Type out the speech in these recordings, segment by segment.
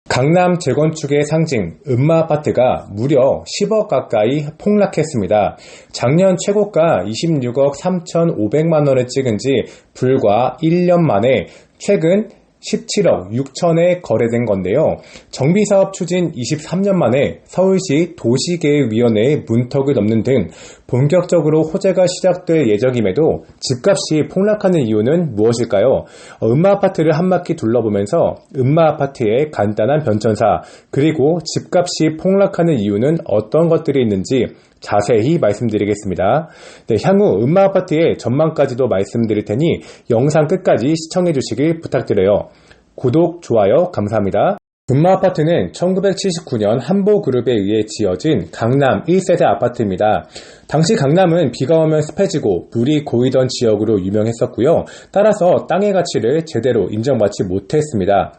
강남 재건축의 상징 음마아파트가 무려 10억 가까이 폭락했습니다. 작년 최고가 26억 3,500만 원을 찍은 지 불과 1년 만에 최근 17억 6천에 거래된 건데요. 정비사업 추진 23년 만에 서울시 도시계획위원회의 문턱을 넘는 등 본격적으로 호재가 시작될 예정임에도 집값이 폭락하는 이유는 무엇일까요? 음마아파트를 한 바퀴 둘러보면서 음마아파트의 간단한 변천사, 그리고 집값이 폭락하는 이유는 어떤 것들이 있는지 자세히 말씀드리겠습니다. 네, 향후 음마아파트의 전망까지도 말씀드릴 테니 영상 끝까지 시청해 주시길 부탁드려요. 구독, 좋아요 감사합니다. 음마아파트는 1979년 한보그룹에 의해 지어진 강남 1세대 아파트입니다. 당시 강남은 비가 오면 습해지고 물이 고이던 지역으로 유명했었고요. 따라서 땅의 가치를 제대로 인정받지 못했습니다.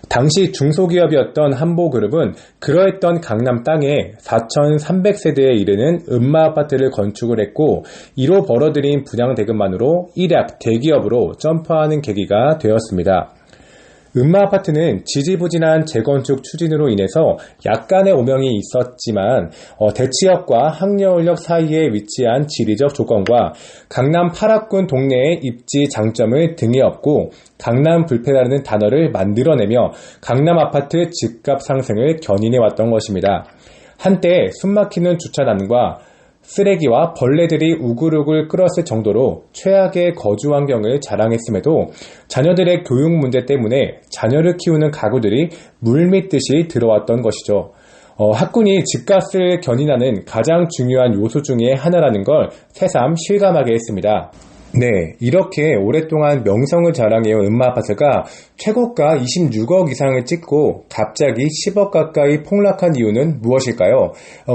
당시 중소기업이었던 한보그룹은 그러했던 강남 땅에 4,300세대에 이르는 음마아파트를 건축을 했고, 이로 벌어들인 분양대금만으로 일약 대기업으로 점프하는 계기가 되었습니다. 음마아파트는 지지부진한 재건축 추진으로 인해서 약간의 오명이 있었지만 대치역과 항려울역 사이에 위치한 지리적 조건과 강남 8합군 동네의 입지 장점을 등에 업고 강남 불패라는 단어를 만들어내며 강남 아파트 집값 상승을 견인해왔던 것입니다. 한때 숨막히는 주차장과 쓰레기와 벌레들이 우글우글 끓었을 정도로 최악의 거주 환경을 자랑했음에도 자녀들의 교육 문제 때문에 자녀를 키우는 가구들이 물밀듯이 들어왔던 것이죠. 학군이 집값을 견인하는 가장 중요한 요소 중에 하나라는 걸 새삼 실감하게 했습니다. 네, 이렇게 오랫동안 명성을 자랑해온 음마아파트가 최고가 26억 이상을 찍고 갑자기 10억 가까이 폭락한 이유는 무엇일까요?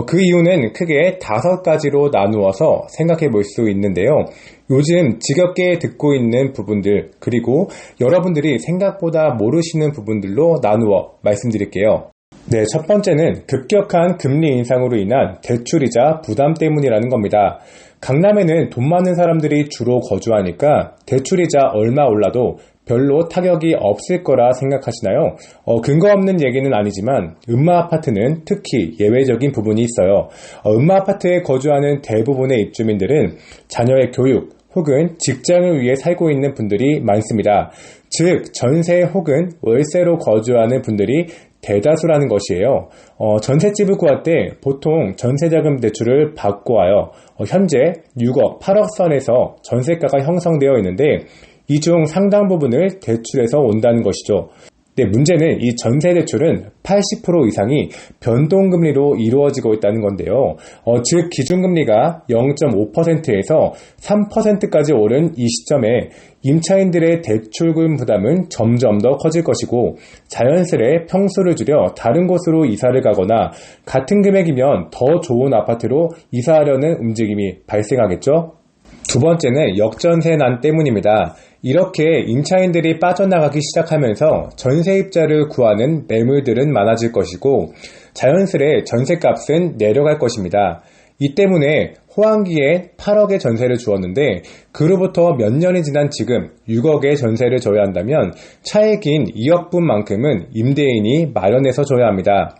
그 이유는 크게 5가지로 나누어서 생각해 볼 수 있는데요. 요즘 지겹게 듣고 있는 부분들, 그리고 여러분들이 생각보다 모르시는 부분들로 나누어 말씀드릴게요. 네, 첫 번째는 급격한 금리 인상으로 인한 대출이자 부담 때문이라는 겁니다. 강남에는 돈 많은 사람들이 주로 거주하니까 대출이자 얼마 올라도 별로 타격이 없을 거라 생각하시나요? 근거 없는 얘기는 아니지만 음마아파트는 특히 예외적인 부분이 있어요. 음마아파트에 거주하는 대부분의 입주민들은 자녀의 교육 혹은 직장을 위해 살고 있는 분들이 많습니다. 즉, 전세 혹은 월세로 거주하는 분들이 대다수라는 것이에요. 전셋집을 구할 때 보통 전세자금 대출을 받고 와요. 현재 6억, 8억 선에서 전세가가 형성되어 있는데 이 중 상당 부분을 대출해서 온다는 것이죠. 네, 문제는 이 전세 대출은 80% 이상이 변동금리로 이루어지고 있다는 건데요. 즉 기준금리가 0.5%에서 3%까지 오른 이 시점에 임차인들의 대출금 부담은 점점 더 커질 것이고, 자연스레 평수를 줄여 다른 곳으로 이사를 가거나 같은 금액이면 더 좋은 아파트로 이사하려는 움직임이 발생하겠죠. 두 번째는 역전세난 때문입니다. 이렇게 임차인들이 빠져나가기 시작하면서 전세입자를 구하는 매물들은 많아질 것이고 자연스레 전세값은 내려갈 것입니다. 이 때문에 호황기에 8억의 전세를 주었는데 그로부터 몇 년이 지난 지금 6억의 전세를 줘야 한다면 차액인 2억분만큼은 임대인이 마련해서 줘야 합니다.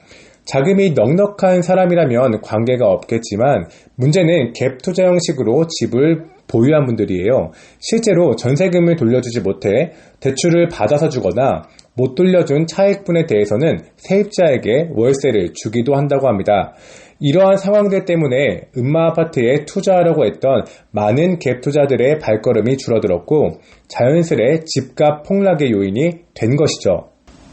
자금이 넉넉한 사람이라면 관계가 없겠지만 문제는 갭 투자 형식으로 집을 보유한 분들이에요. 실제로 전세금을 돌려주지 못해 대출을 받아서 주거나 못 돌려준 차액분에 대해서는 세입자에게 월세를 주기도 한다고 합니다. 이러한 상황들 때문에 음마아파트에 투자하려고 했던 많은 갭 투자들의 발걸음이 줄어들었고 자연스레 집값 폭락의 요인이 된 것이죠.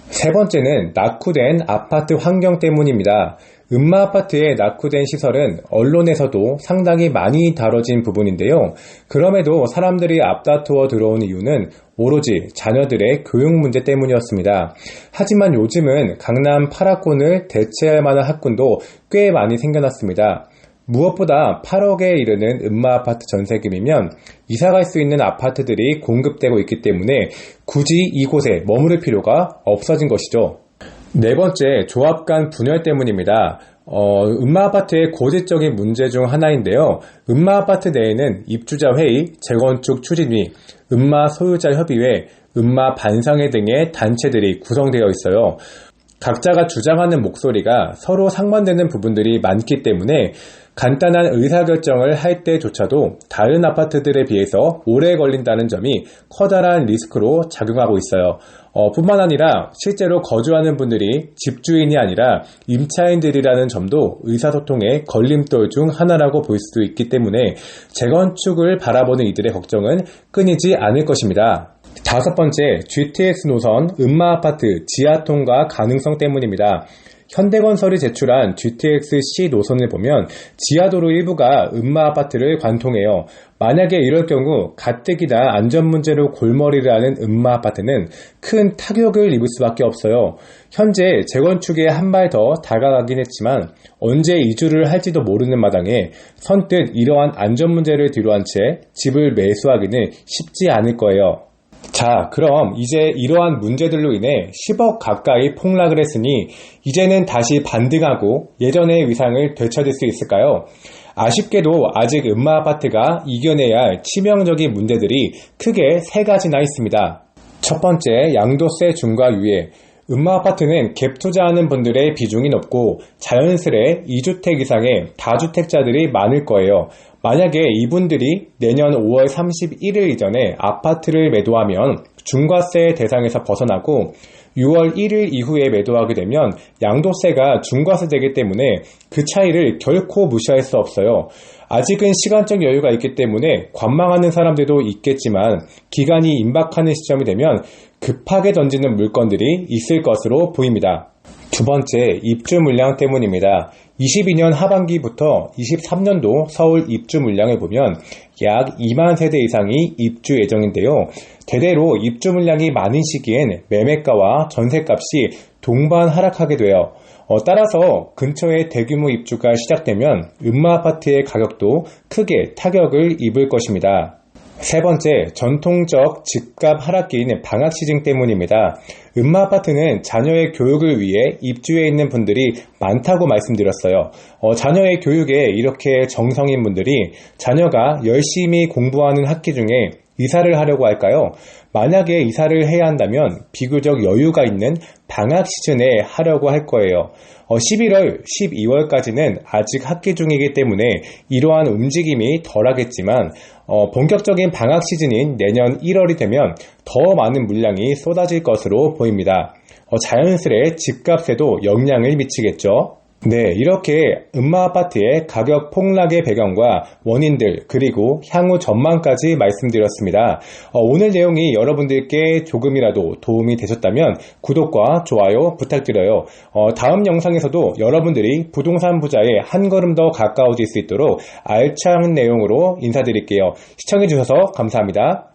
세 번째는 낙후된 아파트 환경 때문입니다. 음마아파트의 낙후된 시설은 언론에서도 상당히 많이 다뤄진 부분인데요. 그럼에도 사람들이 앞다투어 들어온 이유는 오로지 자녀들의 교육 문제 때문이었습니다. 하지만 요즘은 강남 8학군을 대체할 만한 학군도 꽤 많이 생겨났습니다. 무엇보다 8억에 이르는 음마아파트 전세금이면 이사갈 수 있는 아파트들이 공급되고 있기 때문에 굳이 이곳에 머무를 필요가 없어진 것이죠. 네 번째, 조합 간 분열 때문입니다. 음마아파트의 고질적인 문제 중 하나인데요. 음마아파트 내에는 입주자 회의, 재건축 추진위, 음마 소유자 협의회, 음마 반상회 등의 단체들이 구성되어 있어요. 각자가 주장하는 목소리가 서로 상반되는 부분들이 많기 때문에 간단한 의사결정을 할 때조차도 다른 아파트들에 비해서 오래 걸린다는 점이 커다란 리스크로 작용하고 있어요. 뿐만 아니라 실제로 거주하는 분들이 집주인이 아니라 임차인들이라는 점도 의사소통의 걸림돌 중 하나라고 볼 수도 있기 때문에 재건축을 바라보는 이들의 걱정은 끊이지 않을 것입니다. 다섯 번째, GTX 노선 음마아파트 지하 통과 가능성 때문입니다. 현대건설이 제출한 GTX-C 노선을 보면 지하도로 일부가 음마아파트를 관통해요. 만약에 이럴 경우 가뜩이나 안전문제로 골머리를 하는 음마아파트는 큰 타격을 입을 수밖에 없어요. 현재 재건축에 한 발 더 다가가긴 했지만 언제 이주를 할지도 모르는 마당에 선뜻 이러한 안전문제를 뒤로한 채 집을 매수하기는 쉽지 않을 거예요. 자, 그럼 이제 이러한 문제들로 인해 10억 가까이 폭락을 했으니 이제는 다시 반등하고 예전의 위상을 되찾을 수 있을까요? 아쉽게도 아직 음마아파트가 이겨내야 할 치명적인 문제들이 크게 세 가지나 있습니다. 첫 번째, 양도세 중과 유예. 음마아파트는 갭 투자하는 분들의 비중이 높고 자연스레 2주택 이상의 다주택자들이 많을 거예요. 만약에 이분들이 내년 5월 31일 이전에 아파트를 매도하면 중과세 대상에서 벗어나고 6월 1일 이후에 매도하게 되면 양도세가 중과세되기 때문에 그 차이를 결코 무시할 수 없어요. 아직은 시간적 여유가 있기 때문에 관망하는 사람들도 있겠지만 기간이 임박하는 시점이 되면 급하게 던지는 물건들이 있을 것으로 보입니다. 두 번째, 입주 물량 때문입니다. 22년 하반기부터 23년도 서울 입주 물량을 보면 약 2만 세대 이상이 입주 예정인데요. 대대로 입주 물량이 많은 시기엔 매매가와 전세값이 동반 하락하게 돼요. 따라서 근처에 대규모 입주가 시작되면 음마아파트의 가격도 크게 타격을 입을 것입니다. 세 번째, 전통적 집값 하락기인 방학시즌 때문입니다. 음마아파트는 자녀의 교육을 위해 입주해 있는 분들이 많다고 말씀드렸어요. 자녀의 교육에 이렇게 정성인 분들이 자녀가 열심히 공부하는 학기 중에 이사를 하려고 할까요? 만약에 이사를 해야 한다면 비교적 여유가 있는 방학 시즌에 하려고 할 거예요. 11월, 12월까지는 아직 학기 중이기 때문에 이러한 움직임이 덜하겠지만 본격적인 방학 시즌인 내년 1월이 되면 더 많은 물량이 쏟아질 것으로 보입니다. 자연스레 집값에도 영향을 미치겠죠. 네, 이렇게 음마아파트의 가격 폭락의 배경과 원인들 그리고 향후 전망까지 말씀드렸습니다. 오늘 내용이 여러분들께 조금이라도 도움이 되셨다면 구독과 좋아요 부탁드려요. 다음 영상에서도 여러분들이 부동산 부자에 한 걸음 더 가까워질 수 있도록 알찬 내용으로 인사드릴게요. 시청해주셔서 감사합니다.